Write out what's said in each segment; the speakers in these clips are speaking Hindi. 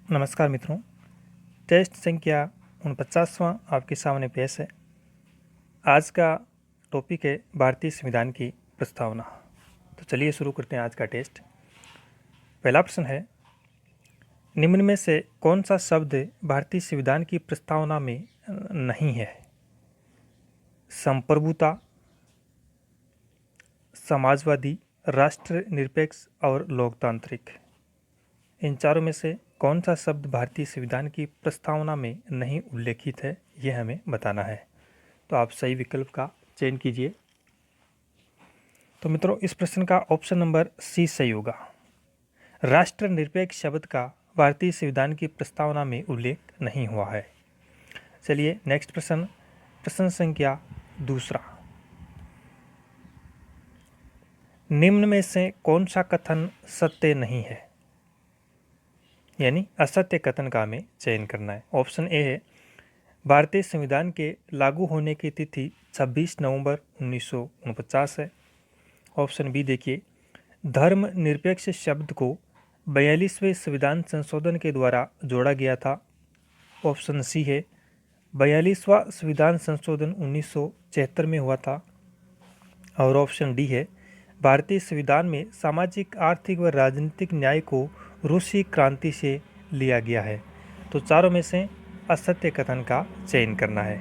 नमस्कार मित्रों, टेस्ट संख्या 49वां आपके सामने पेश है। आज का टॉपिक है भारतीय संविधान की प्रस्तावना। तो चलिए शुरू करते हैं आज का टेस्ट। पहला प्रश्न है, निम्न में से कौन सा शब्द भारतीय संविधान की प्रस्तावना में नहीं है? संप्रभुता, समाजवादी, राष्ट्रनिरपेक्ष और लोकतांत्रिक। इन चारों में से कौन सा शब्द भारतीय संविधान की प्रस्तावना में नहीं उल्लेखित है, यह हमें बताना है। तो आप सही विकल्प का चयन कीजिए। तो मित्रों, इस प्रश्न का ऑप्शन नंबर सी सही होगा। राष्ट्रनिरपेक्ष शब्द का भारतीय संविधान की प्रस्तावना में उल्लेख नहीं हुआ है। चलिए नेक्स्ट प्रश्न, प्रश्न संख्या दूसरा। निम्न में से कौन सा कथन सत्य नहीं है, यानी असत्य कथन का हमें चयन करना है। ऑप्शन ए है, भारतीय संविधान के लागू होने की तिथि 26 नवंबर 1949 है। ऑप्शन बी देखिए, धर्मनिरपेक्ष शब्द को 42वें संविधान संशोधन के द्वारा जोड़ा गया था। ऑप्शन सी है, 42वां संविधान संशोधन 1976 में हुआ था। और ऑप्शन डी है, भारतीय संविधान में सामाजिक, आर्थिक व राजनीतिक न्याय को रूसी क्रांति से लिया गया है। तो चारों में से असत्य कथन का चयन करना है।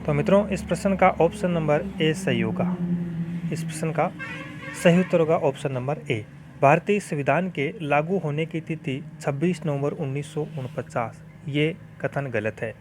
तो मित्रों, इस प्रश्न का ऑप्शन नंबर ए सही होगा। इस प्रश्न का सही उत्तर होगा ऑप्शन नंबर ए। भारतीय संविधान के लागू होने की तिथि 26 नवंबर 1949, ये कथन गलत है।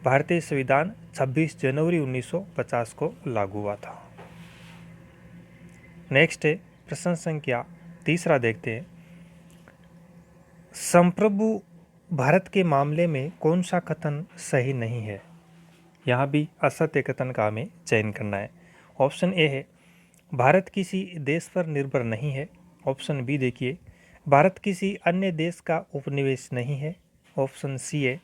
भारतीय संविधान 26 जनवरी 1950 को लागू हुआ था। नेक्स्ट है प्रश्न संख्या तीसरा, देखते हैं। संप्रभु भारत के मामले में कौन सा कथन सही नहीं है? यहाँ भी असत्य कथन का हमें चयन करना है। ऑप्शन ए है, भारत किसी देश पर निर्भर नहीं है। ऑप्शन बी देखिए, भारत किसी अन्य देश का उपनिवेश नहीं है। ऑप्शन सी है,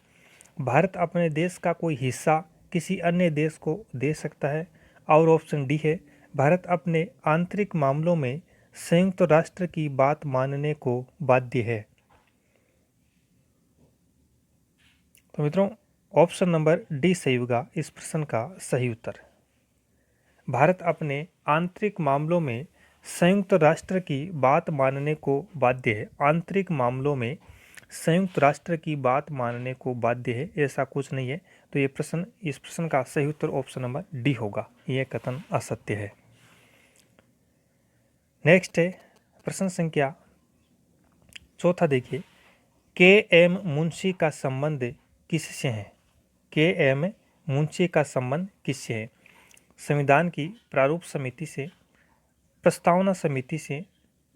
भारत अपने देश का कोई हिस्सा किसी अन्य देश को दे सकता है। और ऑप्शन डी है, भारत अपने आंतरिक मामलों में संयुक्त राष्ट्र की बात मानने को बाध्य है। तो मित्रों, ऑप्शन नंबर डी सही होगा इस प्रश्न का सही उत्तर। भारत अपने आंतरिक मामलों में संयुक्त राष्ट्र की बात मानने को बाध्य है। आंतरिक मामलों में संयुक्त राष्ट्र की बात मानने को बाध्य है, ऐसा कुछ नहीं है। तो इस प्रश्न का सही उत्तर ऑप्शन नंबर डी होगा। यह कथन असत्य है। नेक्स्ट है प्रश्न संख्या चौथा, देखिए। के एम मुंशी का संबंध किससे है? के एम मुंशी का संबंध किससे है? संविधान की प्रारूप समिति से, प्रस्तावना समिति से,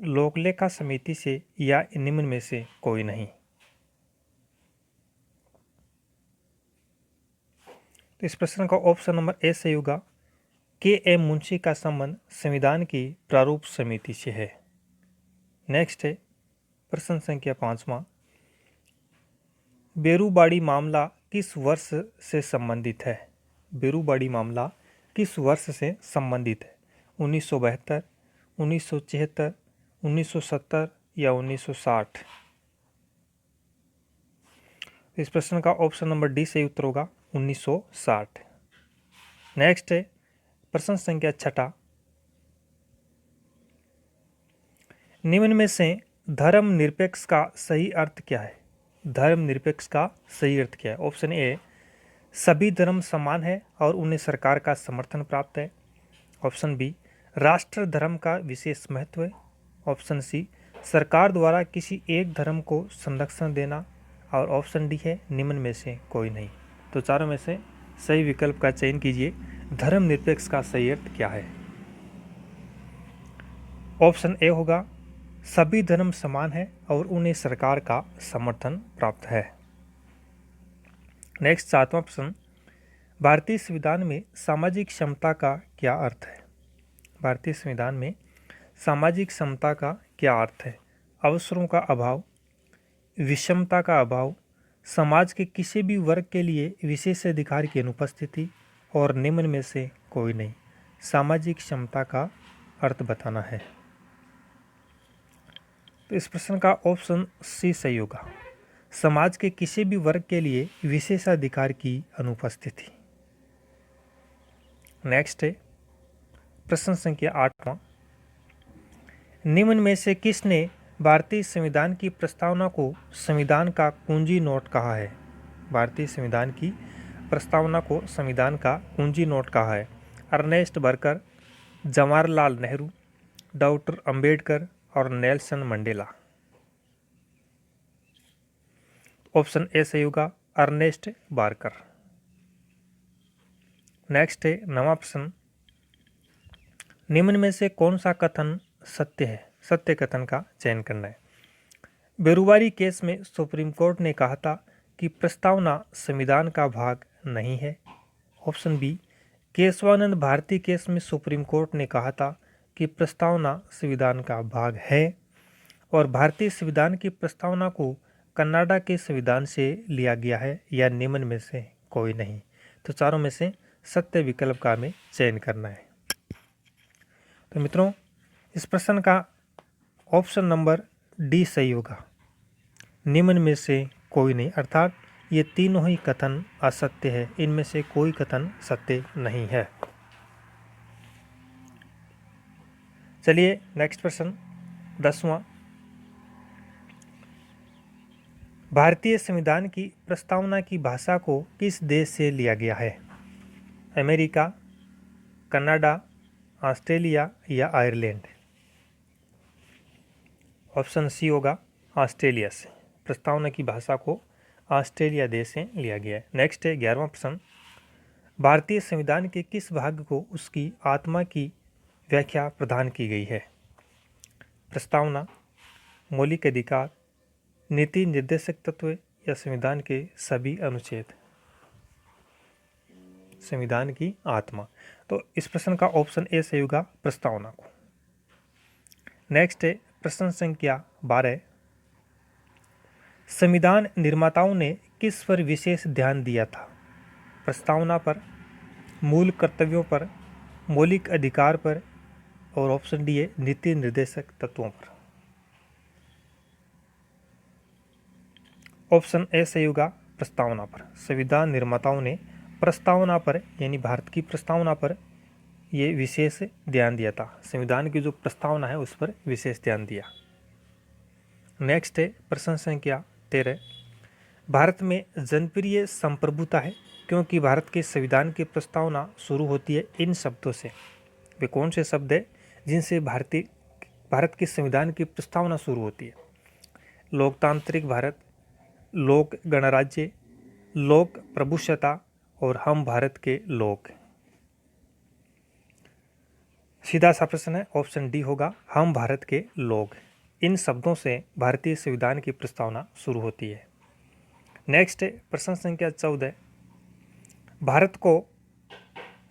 लोकलेखा समिति से, या निम्न में से कोई नहीं। तो इस प्रश्न का ऑप्शन नंबर ए सही होगा। के एम मुंशी का संबंध संविधान की प्रारूप समिति से है। नेक्स्ट है प्रश्न संख्या 5वां। बेरूबाड़ी मामला किस वर्ष से संबंधित है? बेरूबाड़ी मामला किस वर्ष से संबंधित है? 1972, 1976, 1970 या 1960? इस प्रश्न का ऑप्शन नंबर डी सही उत्तर होगा 1960। नेक्स्ट है प्रश्न संख्या 6। निम्न में से धर्मनिरपेक्ष का सही अर्थ क्या है? धर्मनिरपेक्ष का सही अर्थ क्या है? ऑप्शन ए, सभी धर्म समान है और उन्हें सरकार का समर्थन प्राप्त है। ऑप्शन बी, राष्ट्र धर्म का विशेष महत्व है। ऑप्शन सी, सरकार द्वारा किसी एक धर्म को संरक्षण देना। और ऑप्शन डी है, निम्न में से कोई नहीं। तो चारों में से सही विकल्प का चयन कीजिए। धर्मनिरपेक्ष का सही अर्थ क्या है? ऑप्शन ए होगा, सभी धर्म समान है और उन्हें सरकार का समर्थन प्राप्त है। नेक्स्ट 7वां प्रश्न, भारतीय संविधान में सामाजिक समता का क्या अर्थ है? भारतीय संविधान में सामाजिक समता का क्या अर्थ है? अवसरों का अभाव, विषमता का अभाव, समाज के किसी भी वर्ग के लिए विशेषाधिकार की अनुपस्थिति, और निम्न में से कोई नहीं। सामाजिक समता का अर्थ बताना है। तो इस प्रश्न का ऑप्शन सी सही होगा। समाज के किसी भी वर्ग के लिए विशेषाधिकार की अनुपस्थिति। नेक्स्ट है प्रश्न संख्या 8वां। निम्न में से किसने भारतीय संविधान की प्रस्तावना को संविधान का कुंजी नोट कहा है? भारतीय संविधान की प्रस्तावना को संविधान का कुंजी नोट कहा है। अर्नेस्ट बर्कर, जवाहरलाल नेहरू, डॉक्टर अंबेडकर और नेल्सन मंडेला। ऑप्शन ए सही होगा, अर्नेस्ट बार्कर। नेक्स्ट है 9वां प्रश्न। निम्न में से कौन सा कथन सत्य है? सत्य कथन का चयन करना है। बेरुवारी केस में सुप्रीम कोर्ट ने कहा था कि प्रस्तावना संविधान का भाग नहीं है। Option B, Kesavananda Bharati case में सुप्रीम कोर्ट ने कहा था कि प्रस्तावना संविधान का भाग है। और भारतीय संविधान की प्रस्तावना को कनाडा के संविधान से लिया गया है, या निम्न में से कोई नहीं। तो चारों में से सत्य विकल्प का हमें चयन करना है। तो मित्रों, इस प्रश्न का ऑप्शन नंबर डी सही होगा, निम्न में से कोई नहीं, अर्थात ये तीनों ही कथन असत्य है, इनमें से कोई कथन सत्य नहीं है। चलिए नेक्स्ट प्रश्न 10वां। भारतीय संविधान की प्रस्तावना की भाषा को किस देश से लिया गया है? अमेरिका, कनाडा, ऑस्ट्रेलिया या आयरलैंड? ऑप्शन सी होगा, ऑस्ट्रेलिया से। प्रस्तावना की भाषा को ऑस्ट्रेलिया देश से लिया गया है। नेक्स्ट है 11वां प्रश्न। भारतीय संविधान के किस भाग को उसकी आत्मा की व्याख्या प्रदान की गई है? प्रस्तावना, मौलिक अधिकार, नीति निर्देशक तत्व या संविधान के सभी अनुच्छेद? संविधान की आत्मा। तो इस प्रश्न का ऑप्शन ए सही होगा, प्रस्तावना को। नेक्स्ट है प्रश्न संख्या 12। संविधान निर्माताओं ने किस पर विशेष ध्यान दिया था? प्रस्तावना पर, मूल कर्तव्यों पर, मौलिक अधिकार पर और ऑप्शन डी है नीति निर्देशक तत्वों पर। ऑप्शन ए सही होगा, प्रस्तावना पर। संविधान निर्माताओं ने प्रस्तावना पर, यानी भारत की प्रस्तावना पर ये विशेष ध्यान दिया था। संविधान की जो प्रस्तावना है उस पर विशेष ध्यान दिया। नेक्स्ट है प्रश्न संख्या 13। भारत में जनप्रिय संप्रभुता है क्योंकि भारत के संविधान की प्रस्तावना शुरू होती है इन शब्दों से। वे कौन से शब्द है जिनसे भारत के संविधान की प्रस्तावना शुरू होती है? लोकतांत्रिक भारत, लोक गणराज्य, लोक प्रभुसत्ता और हम भारत के लोग। सीधा सा प्रश्न है, ऑप्शन डी होगा, हम भारत के लोग। इन शब्दों से भारतीय संविधान की प्रस्तावना शुरू होती है। नेक्स्ट प्रश्न संख्या 14। भारत को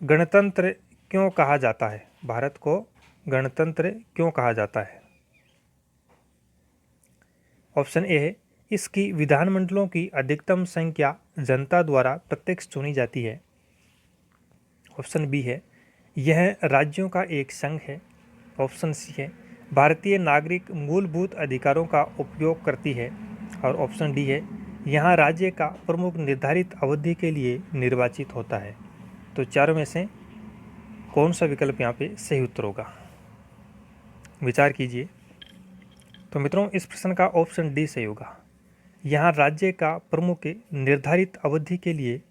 गणतंत्र क्यों कहा जाता है? भारत को गणतंत्र क्यों कहा जाता है? ऑप्शन ए है, इसकी विधानमंडलों की अधिकतम संख्या जनता द्वारा प्रत्यक्ष चुनी जाती है। ऑप्शन बी है, यह राज्यों का एक संघ है। ऑप्शन सी है, भारतीय नागरिक मूलभूत अधिकारों का उपयोग करती है। और ऑप्शन डी है, यहाँ राज्य का प्रमुख निर्धारित अवधि के लिए निर्वाचित होता है। तो चारों में से कौन सा विकल्प यहाँ पे सही उत्तर होगा? विचार कीजिए। तो मित्रों, इस प्रश्न का ऑप्शन डी सही होगा। यहाँ राज्य का प्रमुख निर्धारित अवधि के लिए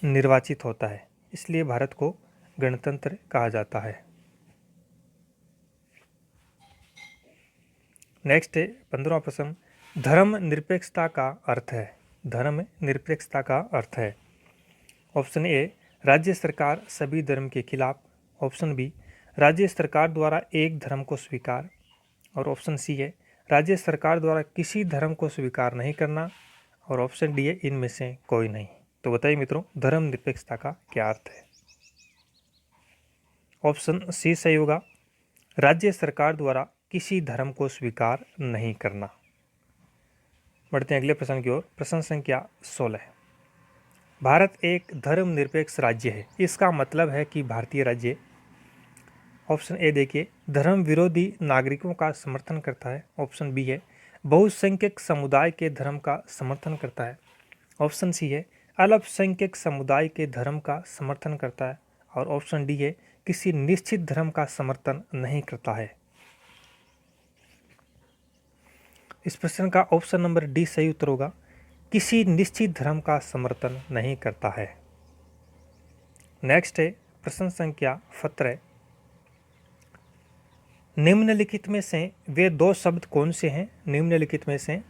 निर्वाचित होता है, इसलिए भारत को गणतंत्र कहा जाता है। नेक्स्ट है 15वां प्रश्न। धर्म निरपेक्षता का अर्थ है। धर्म निरपेक्षता का अर्थ है। ऑप्शन ए, राज्य सरकार सभी धर्म के खिलाफ। ऑप्शन बी, राज्य सरकार द्वारा एक धर्म को स्वीकार। और ऑप्शन सी है, राज्य सरकार द्वारा किसी धर्म को स्वीकार नहीं करना। और ऑप्शन डी है, इनमें से कोई नहीं। तो बताइए मित्रों, धर्म निरपेक्षता का क्या अर्थ है? ऑप्शन सी सही होगा, राज्य सरकार द्वारा किसी धर्म को स्वीकार नहीं करना। बढ़ते हैं अगले प्रश्न की ओर। प्रश्न संख्या 16। भारत एक धर्मनिरपेक्ष राज्य है, इसका मतलब है कि भारतीय राज्य। ऑप्शन ए देखिए, धर्म विरोधी नागरिकों का समर्थन करता है। ऑप्शन बी है, बहुसंख्यक समुदाय के धर्म का समर्थन करता है। ऑप्शन सी है, अल्पसंख्यक समुदाय के धर्म का समर्थन करता है। और ऑप्शन डी है, किसी निश्चित धर्म का समर्थन नहीं करता है। इस प्रश्न का ऑप्शन नंबर डी सही उत्तर होगा, किसी निश्चित धर्म का समर्थन नहीं करता है। नेक्स्ट है प्रश्न संख्या 17। निम्नलिखित में से वे दो शब्द कौन से हैं? निम्नलिखित में से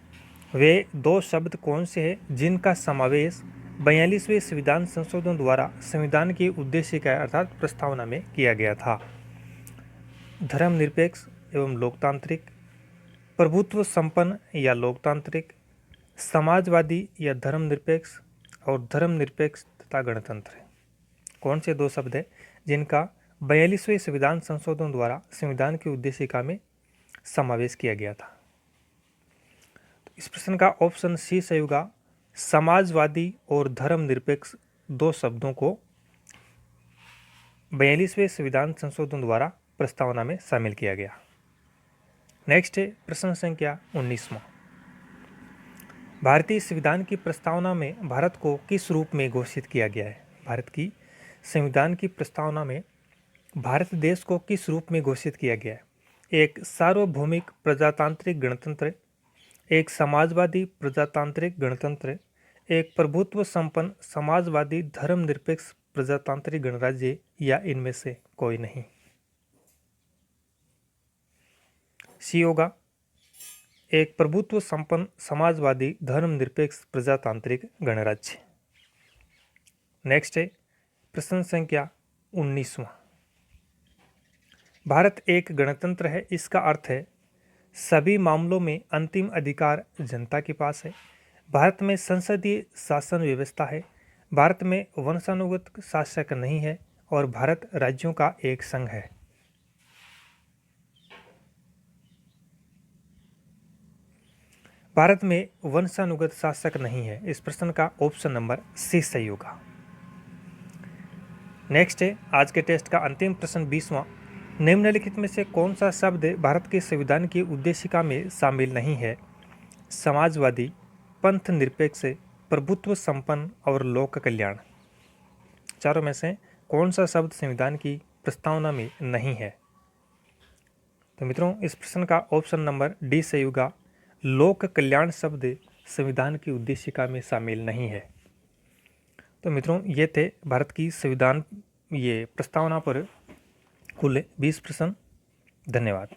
वे दो शब्द कौन से हैं जिनका समावेश 42वें संविधान संशोधन द्वारा संविधान की उद्देशिका अर्थात प्रस्तावना में किया गया था? धर्मनिरपेक्ष एवं लोकतांत्रिक, प्रभुत्व संपन्न या लोकतांत्रिक, समाजवादी या धर्मनिरपेक्ष, और धर्मनिरपेक्ष तथा गणतंत्र। कौन से दो शब्द हैं जिनका 42वें संविधान संशोधन द्वारा संविधान की उद्देशिका में समावेश किया गया था? तो इस प्रश्न का ऑप्शन सी सही होगा, समाजवादी और धर्मनिरपेक्ष दो शब्दों को 42वें संविधान संशोधन द्वारा प्रस्तावना में शामिल किया गया। नेक्स्ट है प्रश्न संख्या 19वां। भारतीय संविधान की प्रस्तावना में भारत को किस रूप में घोषित किया गया है? भारत की संविधान की प्रस्तावना में भारत देश को किस रूप में घोषित किया गया है? एक सार्वभौमिक प्रजातांत्रिक गणतंत्र, एक समाजवादी प्रजातांत्रिक गणतंत्र, एक प्रभुत्व संपन्न समाजवादी धर्मनिरपेक्ष प्रजातांत्रिक गणराज्य, या इनमें से कोई नहीं। सी होगा, एक प्रभुत्व संपन्न समाजवादी धर्मनिरपेक्ष प्रजातांत्रिक गणराज्य। नेक्स्ट है प्रश्न संख्या 19वां। भारत एक गणतंत्र है, इसका अर्थ है सभी मामलों में अंतिम अधिकार जनता के पास है। भारत में संसदीय शासन व्यवस्था है। भारत में वंशानुगत शासक नहीं है और भारत राज्यों का एक संघ है। भारत में वंशानुगत शासक नहीं है। इस प्रश्न का ऑप्शन नंबर सी सही होगा। नेक्स्ट है आज के टेस्ट का अंतिम प्रश्न 20वां। निम्नलिखित में से कौन सा शब्द भारत के संविधान की उद्देशिका में शामिल नहीं है? समाजवादी, पंथ निरपेक्ष, प्रभुत्व संपन्न और लोक कल्याण। चारों में से कौन सा शब्द संविधान की प्रस्तावना में नहीं है? तो मित्रों इस प्रश्न का ऑप्शन नंबर डी सही होगा, लोक कल्याण शब्द संविधान की उद्देशिका में शामिल नहीं है। तो मित्रों ये थे भारत की संविधान प्रस्तावना पर कुल 20 प्रश्न। धन्यवाद।